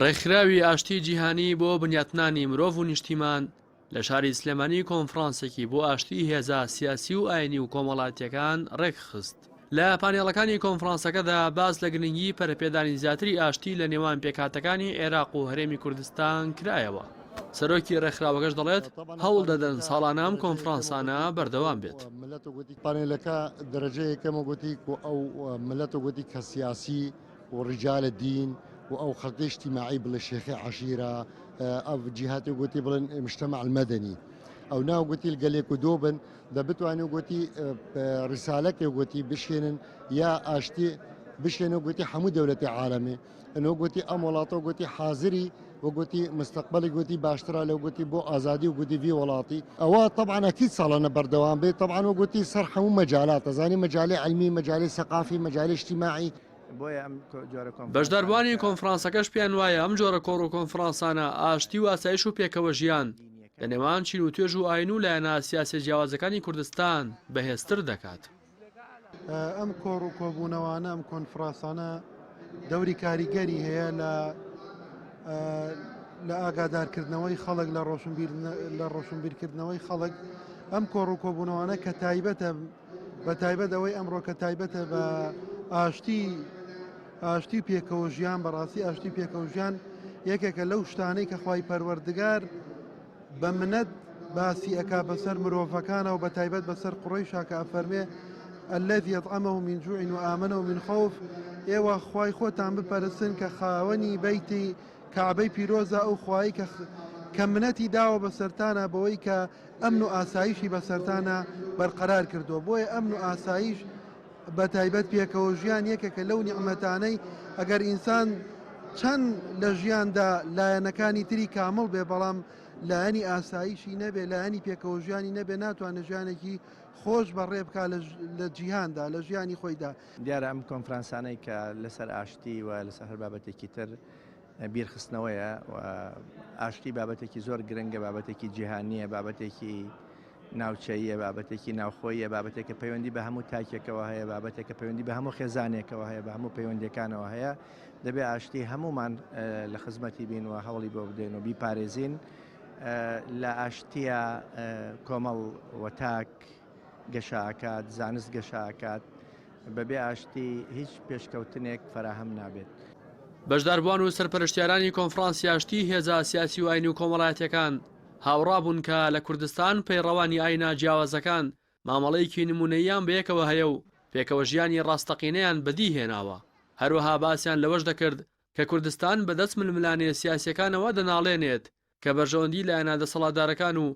ڕێکخراوی ئاشتی جیهانی بۆ بنیاتنانی مرۆڤ و نیشتیمان لە شاری سلێمانی کۆنفرانسێکی بۆ ئاشتی هێزە سیاسی و ئاینی و کۆمەڵاتیەکان ڕێکخست. لە پانێڵەکانی کۆنفرانسەکەدا باس لە گرنگی پەرەپێدانی زیاتری ئاشتی لە نێوان پێکهاتەکانی عێراق و هەرێمی کوردستان کرایەوە. سەرۆکی ڕێکخراوەکەش دەڵێت هەوڵ دەدەن ساڵانام کۆنفرانسانە بەردەوام بێت. پانێلەکە دەرەجەیەکەمە گوتی ئەو ملەتە گوتی کە سیاسی و ڕیجالە دین و ئەو خەڵکی اجتماعی بڵێ شێخی عەشیرە ئەو جیهاتی گوتی بڵێن مجتەمع المەدەنی ئەو ناو گوتی گەلێک و دۆ بن دەبتوانێت گوتی ڕسالەکێ گوتی بشێنن یا ئاشتی بشێنە گوتی هەموو دەولەتی عالەمێ ئەنۆ گوتی ئەم وڵاتە گوتی حازری وگوتی مستقبلی گوتی باشترا لەو گوتی بۆ ئازادی و گوتی وی وڵاتی ئەوە طبعا ئەکید ساڵانە بەردەوام بێت طبعا وگوتی سەر هەموو مەجالات ئەزانی مەجالی علمی مەجالی سەقافی مەجالی اجتماعی. بەشداربوانی کۆنفرانسەکەش پێیان وایە ئەم جۆرە کۆڕ و کۆنفرانسانە ئاشتی و ئاسایش و پێکەوە ژیان لە نێوان چین و توێژ و ئاین و لایەنە سیاسی جیاوازەکانی کوردستان بەهێزتر دەکات. ئەم کۆڕ و کۆبوونەوانە ئەم کۆنفرانسانە دەوری کاریگەری هەیە لە ئاگادارکردنەوەی خەڵک لە ڕۆشنبیرکردنەوەی خەڵک ئەم کۆڕ و کۆبوونەوانە کە تایبەتە بە تایبەت ئەوەی ئەمڕۆ کە تایبەتە بە ئاشتی پێکەوە ژیان بەڕاستی ئاشتی پێکەوە ژیان یەکێکە لەو شتانەی کە خوای پەروەردگار بە منەت باسی ئەکا بەسەر مرۆڤەکانە و بە تایبەت بەسەر قوڕەیشا کە ئەفەرمێ الذي أطعمه من جوع وآمنه من خوف ئێوە خوای خۆتان بپەرستن کە خاوەنی بەیتی کەعبەی پیرۆزە ئەو خوای کە منەتی داوە بەسەرتانە بەوەی کە ئەمن و ئاسایشی بەسەرتانە بەرقەرار کردووە بۆیە ئەمن و ئاسایش بە تایبەت پێکەوە ژیان یەکێکە لەو نیعمەتانەی ئەگەر ئینسان چەند لە ژیاندا لایەنەکانی تری کامڵ بێ بەڵام لایەنی ئاسایشی نەبێ لایەنی پێکەوە ژیانی نەبێ ناتوانێت ژیانێکی خۆش بەڕێ بکات لە جیهاندا لە ژیانی خۆیدا. دیارە ئەم کۆنفرانسانەی کە لەسەر ئاشتی و لەسەر هەر بابەتێکی تر بیرخستنەوەیە و ئاشتی بابەتێکی زۆر گرنگە بابەتێکی جیهانیە بابەتێکی ناوچەیە بابەتێکی ناوخۆیە بابەتێکە پەیوەندی بە هەموو تاکێکەوە هەیە بابەتێکە پەیوەندی بە هەموو خێزانێکەوە هەیە بە هەموو پەیوەندەکانەوە هەیە دەبێ ئاشتی هەمومان لە خزمەتی بین و هەوڵی بۆ بدەین و بیپارێزین لە ئاشتیە کۆمەڵ وەتاک گەشاکات زانست گەشاکات بەبێ ئاشتی هیچ پێشکەوتنێک فراهەم نابێت. بەشداربوان و سەرپەرشتیارانی کۆنفرانسی ئاشتی هێزە سیاسی و ئاینی و کۆمەڵایەتیەکان هاوڕابوون کە لە کوردستان پەیڕەوانی ئاینە جیاوازەکان مامەڵەیەکی نمونەییان بەیەکەوە هەیە و پێکەوە ژیانی ڕاستەقینەیان بەدی هێناوە. هەروەها باسییان لەوەش دەکرد کە کوردستان بەدەست ململانێ سیاسیەکانەوە دەناڵێنێت کە بەرژەوەندی لایەنە دەسەڵاتدارەکان و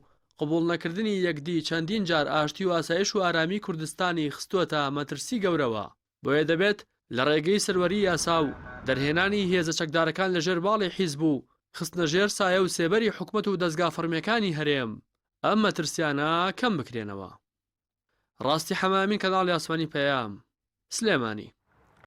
قبول نەکردنی یەکدی چەندین جار ئاشتی و ئاسایش و ئارامی کوردستانی خستووەتە مەترسی گەورەوە. بۆیە دەبێت لە ڕێگەی سەروەری یاسا و دەرهێنانی هێزە چەکدارەکان لە ژێر باڵی حیزب و خستنە ژێر سایە و سێبەری حکومەت و دەستگا فەرمیەکانی هەرێم ئەم مەترسیانە کەم بکرێنەوە. ڕاستی حەمامین کەناڵی ئاسمانی پەیام سلێمانی.